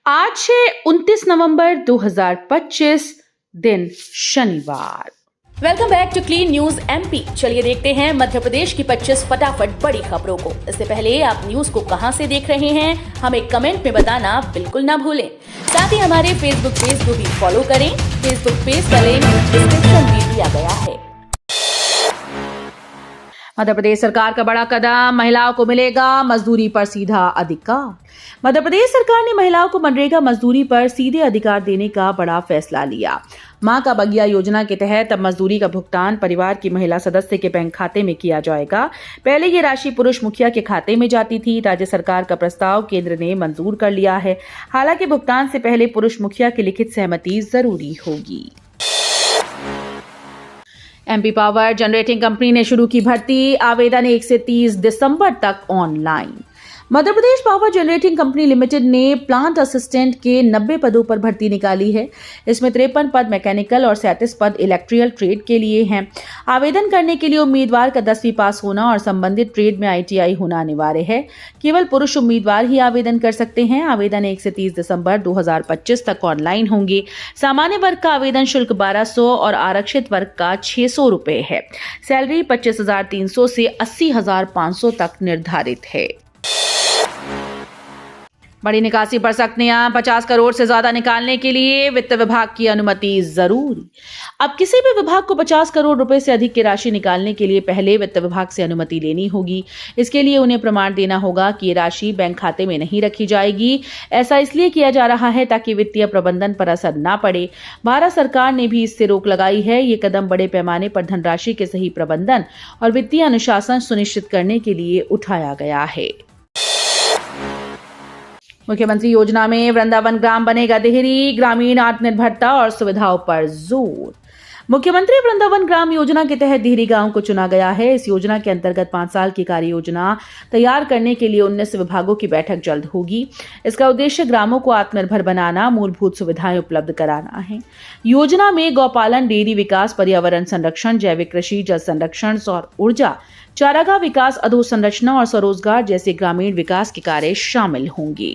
आज है 29 नवंबर 2025, दिन शनिवार। Welcome back to Clean News MP. चलिए देखते हैं मध्य प्रदेश की 25 फटाफट बड़ी खबरों को। इससे पहले आप न्यूज को कहां से देख रहे हैं, हमें कमेंट में बताना बिल्कुल ना भूलें। साथ ही हमारे फेसबुक पेज को भी फॉलो करें। फेसबुक पेज का लिंक डिस्क्रिप्शन में दिया गया है। मध्य प्रदेश सरकार का बड़ा कदम, महिलाओं को मिलेगा मजदूरी पर सीधा अधिकार। मध्य प्रदेश सरकार ने महिलाओं को मनरेगा मजदूरी पर सीधे अधिकार देने का बड़ा फैसला लिया। मां का बगिया योजना के तहत अब मजदूरी का भुगतान परिवार की महिला सदस्य के बैंक खाते में किया जाएगा। पहले ये राशि पुरुष मुखिया के खाते में जाती थी। राज्य सरकार का प्रस्ताव केंद्र ने मंजूर कर लिया है। हालांकि भुगतान से पहले पुरुष मुखिया की लिखित सहमति जरूरी होगी। एमपी पावर जनरेटिंग कंपनी ने शुरू की भर्ती, आवेदन 1 से 30 दिसंबर तक online. Madhya Pradesh power generating company limited ने प्लांट असिस्टेंट के 90 पदों पर भर्ती निकाली है। इसमें 53 पद मैकेनिकल और 37 पद इलेक्ट्रिकल ट्रेड के लिए हैं। आवेदन करने के लिए उम्मीदवार का 10वीं पास होना और संबंधित ट्रेड में ITI होना अनिवार्य है। केवल पुरुष उम्मीदवार ही आवेदन कर सकते हैं। आवेदन 1 से 30 दिसंबर 2025 तक ऑनलाइन होंगे। सामान्य वर्ग का आवेदन शुल्क 1200 और आरक्षित वर्ग का 600 रुपए है। सैलरी 25,300 से 80,500 तक निर्धारित है। बड़ी निकासी पर सख्त नियम, 50 करोड़ से ज्यादा निकालने के लिए वित्त विभाग की अनुमति जरूरी। अब किसी भी विभाग को 50 करोड़ रुपए से अधिक की राशि निकालने के लिए पहले वित्त विभाग से अनुमति लेनी होगी। इसके लिए उन्हें प्रमाण देना होगा कि ये राशि बैंक खाते में नहीं रखी जाएगी। ऐसा इसलिए किया जा रहा है ताकि वित्तीय प्रबंधन पर असर न पड़े। भारत सरकार ने भी इससे रोक लगाई है। ये कदम बड़े पैमाने पर धनराशि के सही प्रबंधन और वित्तीय अनुशासन सुनिश्चित करने के लिए उठाया गया है। मुख्यमंत्री योजना में वृंदावन ग्राम बनेगा देहरी, ग्रामीण आत्मनिर्भरता और सुविधाओं पर जोर। मुख्यमंत्री वृंदावन ग्राम योजना के तहत देहरी गांव को चुना गया है। इस योजना के अंतर्गत 5 साल की कार्य योजना तैयार करने के लिए 19 विभागों की बैठक जल्द होगी। इसका उद्देश्य ग्रामों को आत्मनिर्भर बनाना, मूलभूत सुविधाएं उपलब्ध कराना है। योजना में गौपालन, डेयरी विकास, पर्यावरण संरक्षण, जैविक कृषि, जल संरक्षण, सौर ऊर्जा, चारागाह विकास, अधोसंरचना और स्वरोजगार जैसे ग्रामीण विकास के कार्य शामिल होंगे।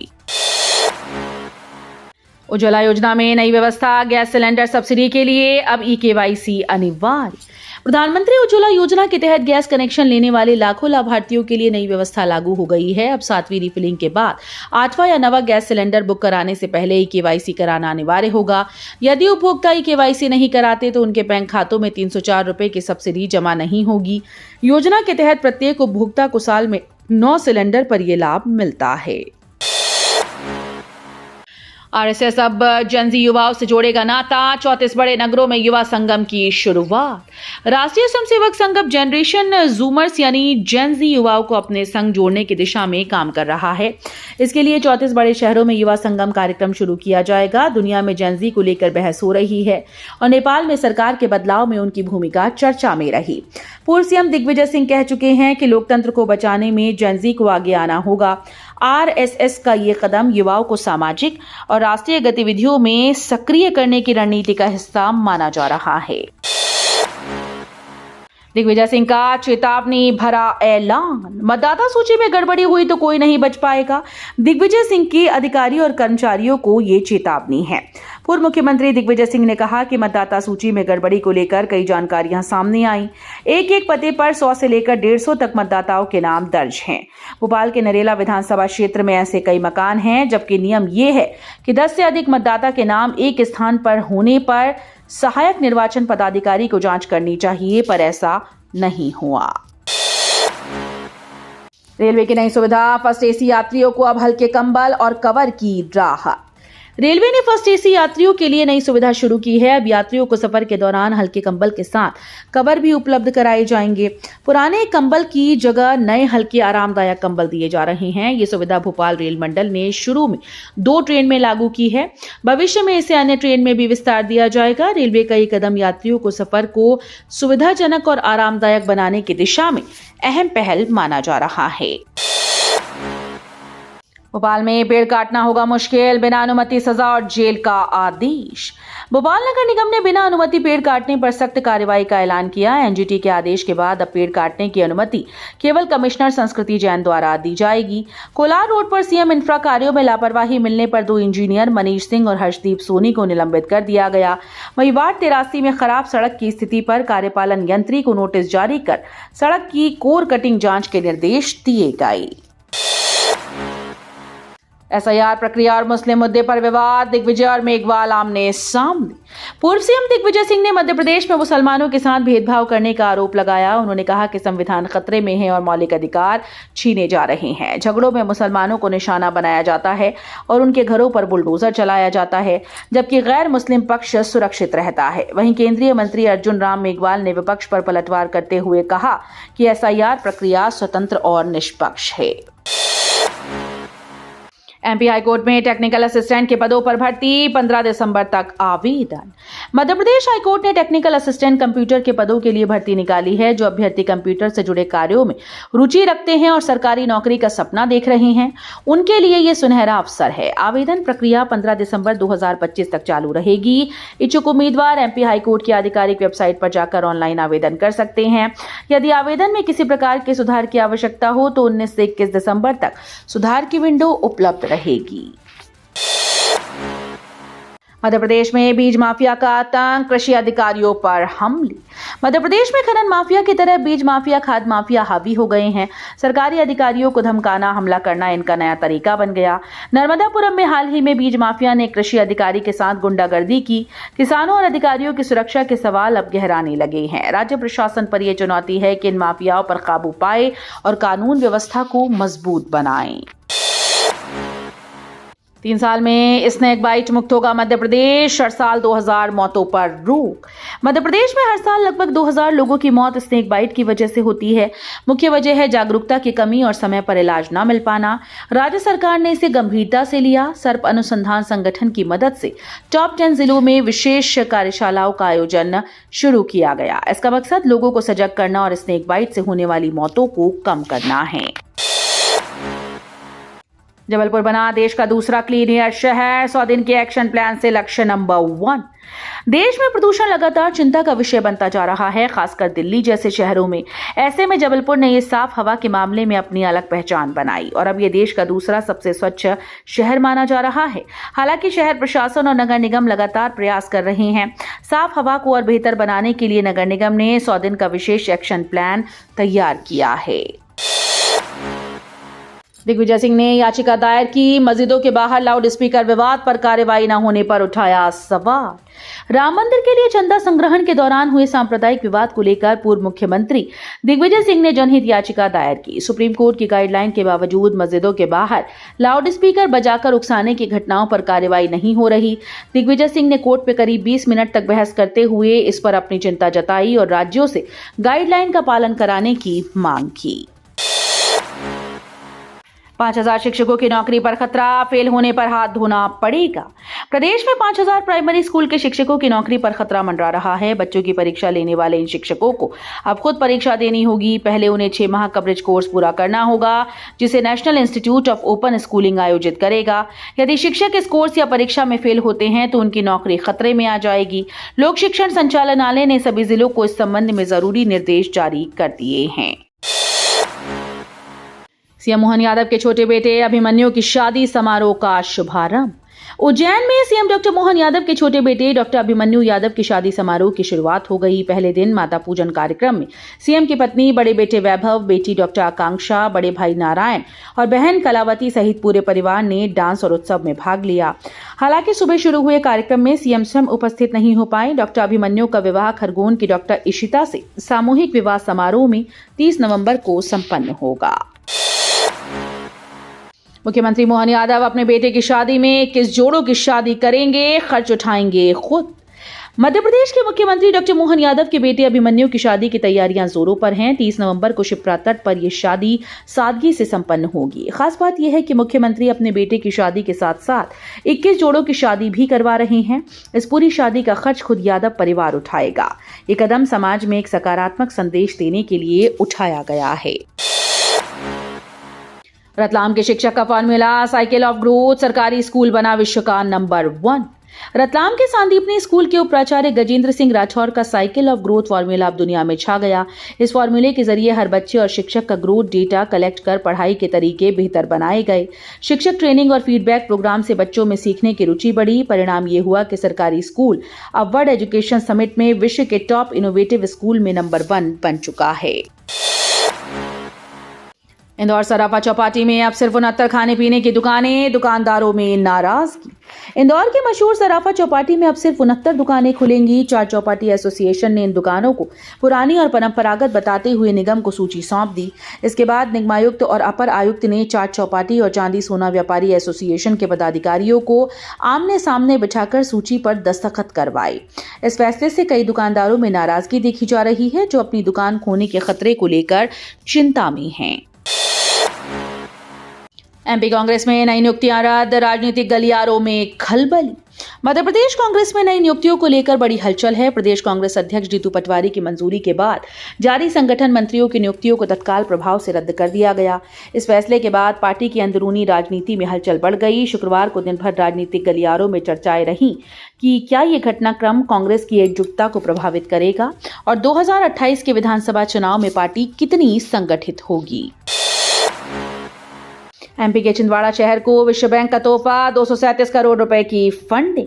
उज्ज्वला योजना में नई व्यवस्था, गैस सिलेंडर सब्सिडी के लिए अब eKYC अनिवार्य। प्रधानमंत्री उज्ज्वला योजना के तहत गैस कनेक्शन लेने वाले लाखों लाभार्थियों के लिए नई व्यवस्था लागू हो गई है। अब 7वीं रिफिलिंग के बाद 8वां या 9वां गैस सिलेंडर बुक कराने से पहले eKYC कराना अनिवार्य होगा। यदि उपभोक्ता eKYC नहीं कराते तो उनके बैंक खातों में 304 रुपए की सब्सिडी जमा नहीं होगी। योजना के तहत प्रत्येक उपभोक्ता को साल में 9 सिलेंडर पर यह लाभ मिलता है। RSS अब जेनजी युवाओं से जोड़ेगा नाता, 34 बड़े नगरों में युवा संगम की शुरुआत। राष्ट्रीय स्वयंसेवक संघ अब जनरेशन जूमर्स यानी जेनजी युवाओं को अपने संग जोड़ने की दिशा में काम कर रहा है। इसके लिए 34 बड़े शहरों में युवा संगम कार्यक्रम शुरू किया जाएगा। दुनिया में जेनजी को लेकर बहस हो रही है और नेपाल में सरकार के बदलाव में उनकी भूमिका चर्चा में रही। पूर्व सीएम दिग्विजय सिंह कह चुके हैं कि लोकतंत्र को बचाने में जेनजी को आगे आना होगा। RSS का ये कदम युवाओं को सामाजिक और राष्ट्रीय गतिविधियों में सक्रिय करने की रणनीति का हिस्सा माना जा रहा है। दिग्विजय सिंह का चेतावनी भरा ऐलान, मतदाता सूची में गड़बड़ी हुई तो कोई नहीं बच पाएगा। दिग्विजय सिंह के अधिकारी और कर्मचारियों को ये चेतावनी है। पूर्व मुख्यमंत्री दिग्विजय सिंह ने कहा कि मतदाता सूची में गड़बड़ी को लेकर कई जानकारियां सामने आई। एक पते पर 100 से लेकर 150 तक मतदाताओं के नाम दर्ज हैं। भोपाल के नरेला विधानसभा क्षेत्र में ऐसे कई मकान हैं, जबकि नियम ये है कि 10 से अधिक मतदाता के नाम एक स्थान पर होने पर सहायक निर्वाचन पदाधिकारी को जांच करनी चाहिए, पर ऐसा नहीं हुआ। रेलवे की नई सुविधा, फर्स्ट AC यात्रियों को अब हल्के कंबल और कवर की राहत। रेलवे ने फर्स्ट AC यात्रियों के लिए नई सुविधा शुरू की है। अब यात्रियों को सफर के दौरान हल्के कंबल के साथ कवर भी उपलब्ध कराए जाएंगे। पुराने कंबल की जगह नए हल्के आरामदायक कंबल दिए जा रहे हैं। ये सुविधा भोपाल रेल मंडल ने शुरू में 2 ट्रेन में लागू की है। भविष्य में इसे अन्य ट्रेन में भी विस्तार दिया जाएगा। रेलवे का ये कदम यात्रियों को सफर को सुविधाजनक और आरामदायक बनाने की दिशा में अहम पहल माना जा रहा है। भोपाल में पेड़ काटना होगा मुश्किल, बिना अनुमति सजा और जेल का आदेश। भोपाल नगर निगम ने बिना अनुमति पेड़ काटने पर सख्त कार्रवाई का ऐलान किया। एनजीटी के आदेश के बाद अब पेड़ काटने की अनुमति केवल कमिश्नर संस्कृति जैन द्वारा दी जाएगी। कोलार रोड पर सीएम इंफ्रा कार्यों में लापरवाही मिलने पर 2 इंजीनियर मनीष सिंह और हर्षदीप सोनी को निलंबित कर दिया गया। वहीं वार्ड 83 में खराब सड़क की स्थिति पर कार्यपालन यंत्री को नोटिस जारी कर सड़क की कोर कटिंग जांच के निर्देश दिए गए। एसआईआर प्रक्रिया और मुस्लिम मुद्दे पर विवाद, दिग्विजय और मेघवाल आमने सामने। पूर्व सीएम दिग्विजय सिंह ने मध्य प्रदेश में मुसलमानों के साथ भेदभाव करने का आरोप लगाया। उन्होंने कहा कि संविधान खतरे में है और मौलिक अधिकार छीने जा रहे हैं। झगड़ों में मुसलमानों को निशाना बनाया जाता है और उनके घरों पर बुलडोजर चलाया जाता है, जबकि गैर मुस्लिम पक्ष सुरक्षित रहता है। वहीं केंद्रीय मंत्री अर्जुन राम मेघवाल ने विपक्ष पर पलटवार करते हुए कहा कि एसआईआर प्रक्रिया स्वतंत्र और निष्पक्ष है। एमपी हाईकोर्ट में टेक्निकल असिस्टेंट के पदों पर भर्ती, 15 दिसंबर तक आवेदन। मध्य प्रदेश हाईकोर्ट ने टेक्निकल असिस्टेंट कंप्यूटर के पदों के लिए भर्ती निकाली है। जो अभ्यर्थी कंप्यूटर से जुड़े कार्यों में रुचि रखते हैं और सरकारी नौकरी का सपना देख रहे हैं, उनके लिए यह सुनहरा अवसर है। आवेदन प्रक्रिया 15 दिसंबर 2025 तक चालू रहेगी। इच्छुक उम्मीदवार एमपी हाईकोर्ट की आधिकारिक वेबसाइट पर जाकर ऑनलाइन आवेदन कर सकते हैं। यदि आवेदन में किसी प्रकार के सुधार की आवश्यकता हो तो 19 से 21 दिसंबर तक सुधार की विंडो उपलब्ध रहेगी। मध्य प्रदेश में बीज माफिया का आतंक, कृषि अधिकारियों पर हमले। मध्य प्रदेश में खनन माफिया की तरह बीज माफिया, खाद माफिया हावी हो गए हैं। सरकारी अधिकारियों को धमकाना, हमला करना इनका नया तरीका बन गया। नर्मदापुरम में हाल ही में बीज माफिया ने कृषि अधिकारी के साथ गुंडागर्दी की। किसानों और अधिकारियों की सुरक्षा के सवाल अब गहराने लगे हैं। राज्य प्रशासन पर यह चुनौती है कि इन माफियाओं पर काबू पाए और कानून व्यवस्था को मजबूत बनाएं। 3 साल में स्नेक बाइट मुक्त होगा मध्य प्रदेश। हर साल 2000 मौतों पर रोक। मध्य प्रदेश में हर साल लगभग 2000 लोगों की मौत स्नेक बाइट की वजह से होती है। मुख्य वजह है जागरूकता की कमी और समय पर इलाज न मिल पाना। राज्य सरकार ने इसे गंभीरता से लिया। सर्प अनुसंधान संगठन की मदद से टॉप 10 जिलों में विशेष कार्यशालाओं का आयोजन शुरू किया गया। इसका मकसद लोगों को सजग करना और स्नेक बाइट से होने वाली मौतों को कम करना है। जबलपुर बना देश का दूसरा क्लीन एयर शहर। 100 दिन के एक्शन प्लान से लक्ष्य नंबर 1। देश में प्रदूषण लगातार चिंता का विषय बनता जा रहा है, खासकर दिल्ली जैसे शहरों में। ऐसे में जबलपुर ने ये साफ हवा के मामले में अपनी अलग पहचान बनाई और अब ये देश का दूसरा सबसे स्वच्छ शहर माना जा रहा है। हालांकि शहर प्रशासन और नगर निगम लगातार प्रयास कर रहे हैं। साफ हवा को और बेहतर बनाने के लिए नगर निगम ने 100 दिन का विशेष एक्शन प्लान तैयार किया है। दिग्विजय सिंह ने याचिका दायर की। मस्जिदों के बाहर लाउड स्पीकर विवाद पर कार्रवाई न होने पर उठाया सवाल। राम मंदिर के लिए चंदा संग्रहण के दौरान हुए सांप्रदायिक विवाद को लेकर पूर्व मुख्यमंत्री दिग्विजय सिंह ने जनहित याचिका दायर की। सुप्रीम कोर्ट की गाइडलाइन के बावजूद मस्जिदों के बाहर लाउड स्पीकर बजाकर उकसाने की घटनाओं पर कार्रवाई नहीं हो रही। दिग्विजय सिंह ने कोर्ट में करीब 20 मिनट तक बहस करते हुए इस पर अपनी चिंता जताई और राज्यों से गाइडलाइन का पालन कराने की मांग की। 5000 शिक्षकों की नौकरी पर खतरा, फेल होने पर हाथ धोना पड़ेगा। प्रदेश में 5000 प्राइमरी स्कूल के शिक्षकों की नौकरी पर खतरा मंडरा रहा है। बच्चों की परीक्षा लेने वाले इन शिक्षकों को अब खुद परीक्षा देनी होगी। पहले उन्हें 6 माह कवरेज कोर्स पूरा करना होगा, जिसे national institute of open schooling आयोजित करेगा। यदि शिक्षक इस कोर्स या परीक्षा में फेल होते हैं तो उनकी नौकरी खतरे में आ जाएगी। लोक शिक्षण संचालनालय ने सभी जिलों को इस संबंध में जरूरी निर्देश जारी कर दिए हैं। सीएम मोहन यादव के छोटे बेटे अभिमन्यु की शादी समारोह का शुभारंभ। उज्जैन में सीएम डॉक्टर मोहन यादव के छोटे बेटे डॉक्टर अभिमन्यु यादव की शादी समारोह की शुरुआत हो गई। पहले दिन माता पूजन कार्यक्रम में सीएम की पत्नी, बड़े बेटे वैभव, बेटी डॉक्टर आकांक्षा, बड़े भाई नारायण और बहन कलावती सहित पूरे परिवार ने डांस और उत्सव में भाग लिया। हालांकि सुबह शुरू हुए कार्यक्रम में सीएम स्वयं उपस्थित नहीं हो पाए। डॉक्टर अभिमन्यु का विवाह खरगोन की डॉक्टर इशिता से सामूहिक विवाह समारोह में 30 नवंबर को संपन्न होगा। मुख्यमंत्री मोहन यादव अपने बेटे की शादी में 21 जोड़ों की शादी करेंगे, खर्च उठाएंगे खुद। मध्य प्रदेश के मुख्यमंत्री डॉक्टर मोहन यादव के बेटे अभिमन्यु की शादी की तैयारियां जोरों पर हैं। 30 नवंबर को शिप्रा तट पर यह शादी सादगी से संपन्न होगी। खास बात यह है कि मुख्यमंत्री अपने बेटे की शादी के साथ साथ 21 जोड़ों की शादी भी करवा रहे हैं। इस पूरी शादी का खर्च खुद यादव परिवार उठाएगा। ये कदम समाज में एक सकारात्मक संदेश देने के लिए उठाया गया है। रतलाम के शिक्षक का फॉर्मूला साइकिल ऑफ ग्रोथ, सरकारी स्कूल बना विश्व का नंबर 1। रतलाम के सांदीपनी स्कूल के उपाचार्य गजेंद्र सिंह राठौर का साइकिल ऑफ ग्रोथ फॉर्मूला अब दुनिया में छा गया। इस फॉर्मूले के जरिए हर बच्चे और शिक्षक का ग्रोथ डेटा कलेक्ट कर पढ़ाई के तरीके बेहतर बनाए गए। शिक्षक ट्रेनिंग और फीडबैक प्रोग्राम से बच्चों में सीखने की रुचि बढ़ी। परिणाम ये हुआ कि सरकारी स्कूल अब वर्ल्ड एजुकेशन समिट में विश्व के टॉप इनोवेटिव स्कूल में नंबर 1 बन चुका है। इंदौर सराफा चौपाटी में अब सिर्फ 69 खाने पीने की दुकानें, दुकानदारों में नाराजगी। इंदौर के मशहूर सराफा चौपाटी में अब सिर्फ 69 दुकानें खुलेंगी। चार चौपाटी एसोसिएशन ने इन दुकानों को पुरानी और परंपरागत बताते हुए निगम को सूची सौंप दी। इसके बाद निगमायुक्त और अपर आयुक्त ने चार चौपाटी और चांदी सोना व्यापारी एसोसिएशन के पदाधिकारियों को आमने सामने बिठाकर सूची पर दस्तखत करवाए। इस फैसले से कई दुकानदारों में नाराजगी देखी जा रही है, जो अपनी दुकान खोने के खतरे को लेकर चिंता में हैं। एमपी कांग्रेस में नई नियुक्तियां रद्द, राजनीतिक गलियारों में खलबली। मध्य प्रदेश कांग्रेस में नई नियुक्तियों को लेकर बड़ी हलचल है। प्रदेश कांग्रेस अध्यक्ष जीतू पटवारी की मंजूरी के बाद जारी संगठन मंत्रियों की नियुक्तियों को तत्काल प्रभाव से रद्द कर दिया गया। इस फैसले के बाद पार्टी की अंदरूनी राजनीति में हलचल बढ़ गई। शुक्रवार को दिन भर राजनीतिक गलियारों में चर्चाएं रहीं कि क्या ये घटनाक्रम कांग्रेस की एकजुटता को प्रभावित करेगा और 2028 के विधानसभा चुनाव में पार्टी कितनी संगठित होगी। एमपी के छिंदवाड़ा शहर को विश्व बैंक का तोहफा, 237 करोड़ रुपए की फंडिंग।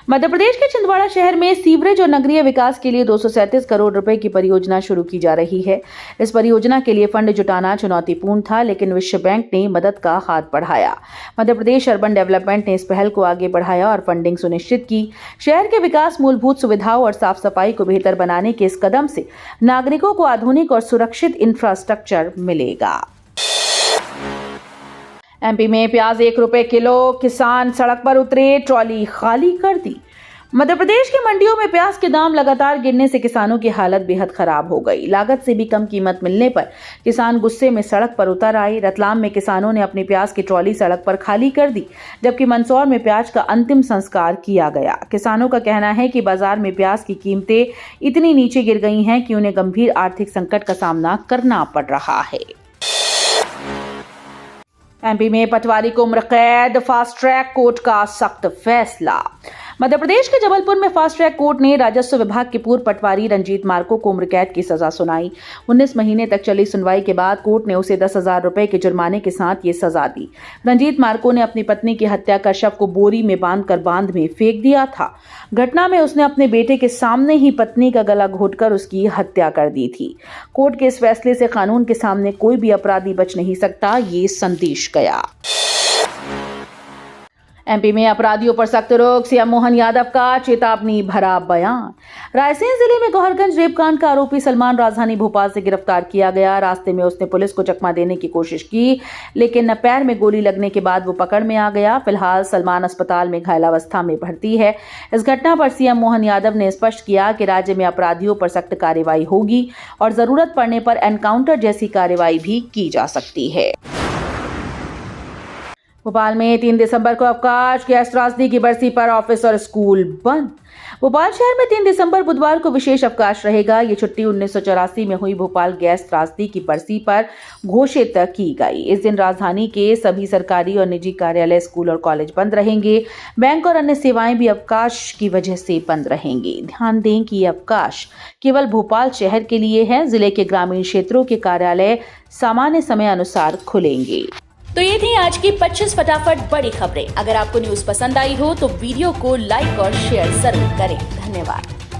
मध्य प्रदेश के छिंदवाड़ा शहर में सीवरेज और नगरीय विकास के लिए 237 करोड़ रुपए की परियोजना शुरू की जा रही है। इस परियोजना के लिए फंड जुटाना चुनौतीपूर्ण था, लेकिन विश्व बैंक ने मदद का हाथ बढ़ाया। मध्य प्रदेश अर्बन डेवलपमेंट ने इस पहल को आगे बढ़ाया और फंडिंग सुनिश्चित की। शहर के विकास, मूलभूत सुविधाओं और साफ सफाई को बेहतर बनाने के इस कदम से नागरिकों को आधुनिक और सुरक्षित इंफ्रास्ट्रक्चर मिलेगा। एमपी में प्याज 1 रुपए किलो, किसान सड़क पर उतरे, ट्रॉली खाली कर दी। मध्य प्रदेश की मंडियों में प्याज के दाम लगातार गिरने से किसानों की हालत बेहद खराब हो गई। लागत से भी कम कीमत मिलने पर किसान गुस्से में सड़क पर उतर आए। रतलाम में किसानों ने अपनी प्याज की ट्रॉली सड़क पर खाली कर दी, जबकि मंदसौर में प्याज का अंतिम संस्कार किया गया। किसानों का कहना है कि बाजार में प्याज की कीमतें इतनी नीचे गिर गई हैं कि उन्हें गंभीर आर्थिक संकट का सामना करना पड़ रहा है। एमपी में पटवारी को उम्र कैद, फास्ट ट्रैक कोर्ट का सख्त फैसला। मध्य प्रदेश के जबलपुर में फास्ट ट्रैक कोर्ट ने राजस्व विभाग के पूर्व पटवारी रंजीत मार्को को उम्र कैद की सजा सुनाई। 19 महीने तक चली सुनवाई के बाद कोर्ट ने उसे 10,000 रुपए के जुर्माने के साथ ये सजा दी। रंजीत मार्को ने अपनी पत्नी की हत्या कर शव को बोरी में बांधकर बांध में फेंक दिया था। घटना में उसने अपने बेटे के सामने ही पत्नी का गला घोंटकर उसकी हत्या कर दी थी। कोर्ट के इस फैसले से कानून के सामने कोई भी अपराधी बच नहीं सकता, ये संदेश गया। एमपी में अपराधियों पर सख्त रोक, सीएम मोहन यादव का चेतावनी भरा बयान। रायसेन जिले में गौहरगंज रेपकांड का आरोपी सलमान राजधानी भोपाल से गिरफ्तार किया गया। रास्ते में उसने पुलिस को चकमा देने की कोशिश की, लेकिन पैर में गोली लगने के बाद वो पकड़ में आ गया। फिलहाल सलमान अस्पताल में घायलावस्था में भर्ती है। इस घटना पर सीएम मोहन यादव ने स्पष्ट किया कि राज्य में अपराधियों पर सख्त कार्रवाई होगी और जरूरत पड़ने पर एनकाउंटर जैसी कार्रवाई भी की जा सकती है। भोपाल में 3 दिसंबर को अवकाश, गैस त्रासदी की बरसी पर ऑफिस और स्कूल बंद। भोपाल शहर में 3 दिसंबर बुधवार को विशेष अवकाश रहेगा। ये छुट्टी 1984 में हुई भोपाल गैस त्रासदी की बरसी पर घोषित की गई। इस दिन राजधानी के सभी सरकारी और निजी कार्यालय, स्कूल और कॉलेज बंद रहेंगे। बैंक और अन्य सेवाएं भी अवकाश की वजह से बंद रहेंगी। ध्यान दें कि ये अवकाश केवल भोपाल शहर के लिए है। जिले के ग्रामीण क्षेत्रों के कार्यालय सामान्य समय अनुसार खुलेंगे। तो ये थी आज की 25 फटाफट बड़ी खबरें। अगर आपको न्यूज पसंद आई हो तो वीडियो को लाइक और शेयर जरूर करें। धन्यवाद।